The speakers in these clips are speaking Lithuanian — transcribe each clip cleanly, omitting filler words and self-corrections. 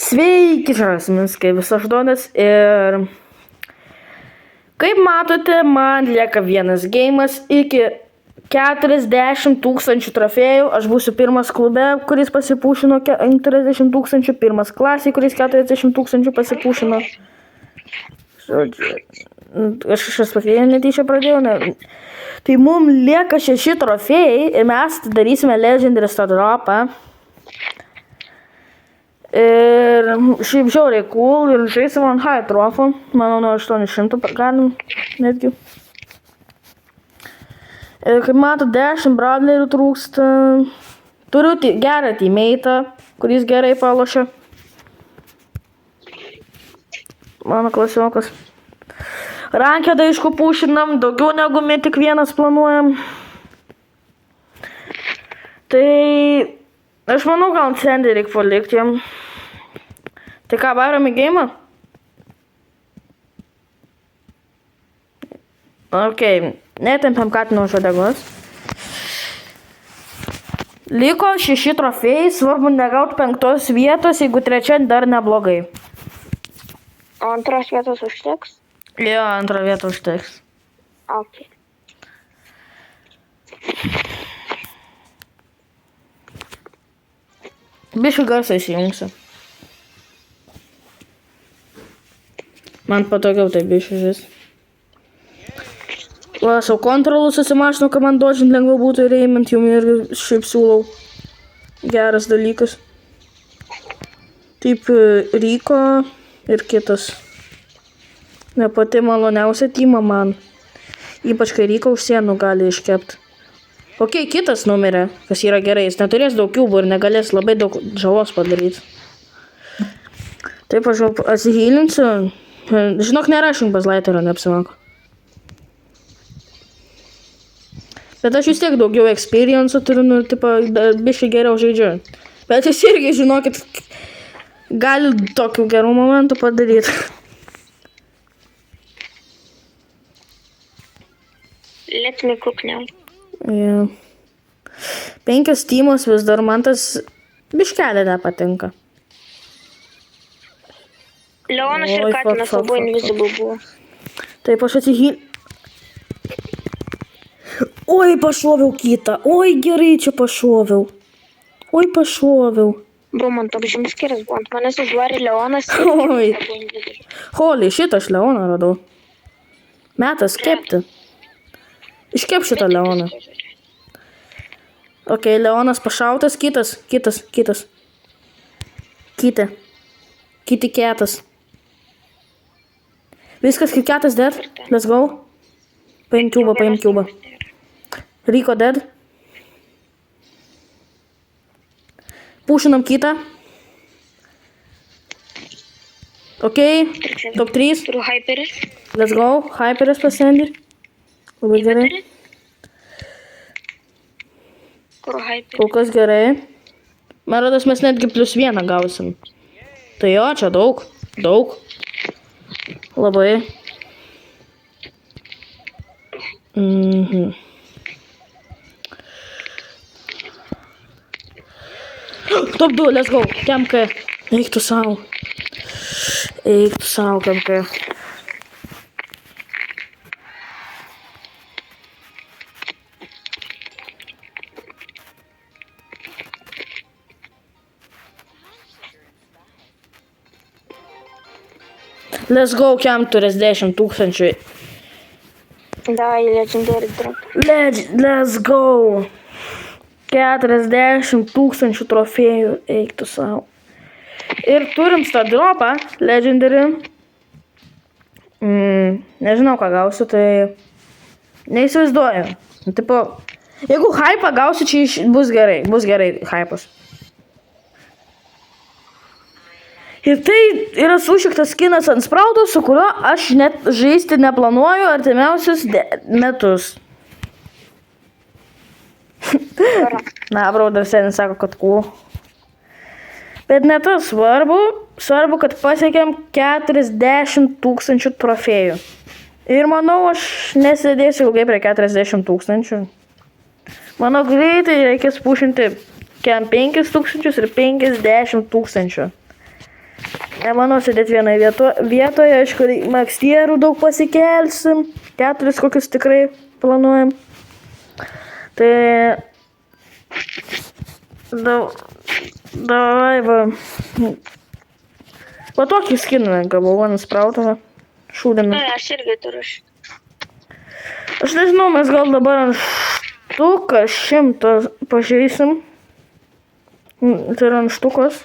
Sveiki, žasmins, kaip visaždonas ir kaip matote, man lieka vienas geimas iki 40 000 trofėjų. Aš būsiu pirmas klube, kuris pasipūšino 40 000, pirmas klasėje, kuris 40 000 pasipūšino. Žodžiu, aš šias trofėjų netyčia pradėjau. Ne. Tai mums lieka 6 trofėjai ir mes darysime Legendary Star Dropą. Ir šiaip žiauriai cool ir žaisim ant high trofų. Manau, nuo 800 galim netgi. Ir kaip mato, 10 bradlerių trūksta. Turiu gerą teammate'ą, kuris gerai palošia. Mano klasiokas. Rankedą aišku pušinam, daugiau negu tik vienas planuojam. Tai aš manau, gal Sandy reikia palikti jam. Tai ką, varom į geimą? Ok, netempiam katino už uodegos. Liko 6 trofėjai, svarbu negauti 5 vietos, jeigu 3 dar neblogai. O antros vietos užteks? Jo, 2 vietą užteks. Ok. Biškai garsą įsijungsiu. Man patogiau tai biškai žais. Va, aš jau kontrolus susimašinu, kad man dodžint lengviau būtų ir eimint, jums irgi šiaip siūlau. Geras dalykas. Taip, Ryko ir kitas. Ne pati maloniausia tyma man. Ypač kai Ryko už sienų gali iškepti. Ok, kitas numirė, kas yra gerai, jis neturės daug kiubų ir negalės labai daug žalos padaryti. Taip, aš atsihylinsiu. Žinok, nerašink bazlaiterio, neapsimako. Bet aš vis tiek daugiau experience turiu, nu, tipo, biškai geriau žaidžiu. Bet jis irgi, žinokit, gali tokių gerų momentų padaryti. Let me cook now. Yeah. 5 teamos vis dar man tas biškelė nepatinka. Leonas ir Katinas abu invisible buvo. Taip, aš atsihyl... Oi, pašoviau kitą. Oi, gerai čia pašoviau. Oi, pašoviau. Buvo man toks žemskiras, buvo ant manęs užvarė Leonas ir Oi. abu invisible. Holy, šitą aš Leoną radau. Metas kepti. Iškep šitą Leoną. Ok, Leonas pašautas, kitas. Kiti ketas. Viskas kaip ketas dead. Let's go. Paim kiubą. Ryko dead. Pušinam kitą. Ok, top 3. Turiu hyperį. Let's go. Hyperis pasiendi. Labai gerai. Kur hyperį? Kol kas gerai. Man rodos, mes netgi +1 gausim. Tai jo, čia daug. Labai. Top 2, let's go. KMK. Eik tu savo, KMK. Let's go, kiam turės 10 000. Davai, legendary drop. Let's go. 40 000 trofėjų, eik tu savo. Ir turim Star Dropą, legendary. Nežinau, ką gausiu, tai neįsivaizduoju. Tipo, jeigu hypą gausiu, čia bus gerai hypas. Ir tai yra sušiktas skinas ant sprauto, su kuriuo aš net žaisti neplanuoju artimiausius metus. Na, brau, dar seniai sako, kad cool. Bet ne tas svarbu, kad pasiekėm 40 000 trofėjų. Ir manau, aš nesėdėsiu ilgai prie 40 000. Manau, greitai reikės pušinti 5 000 ir 50 000. Nemanau sėdėti vienoje vietoje, aišku, makstierų daug pasikelsim, 4 kokius tikrai planuojam. Tai davai va. Va tokį skiną gavau, man sprautą, šūdiną. Na, aš irgi turiu šitą. Aš nežinau, mes gal dabar ant štuką 100 pažiūrėsim. Tai yra ant štukos.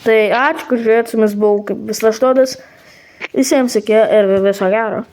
Tai ačiū, kad žiūrėtumės, buvau kaip vis laštodas. Visiems iki ir viso gero.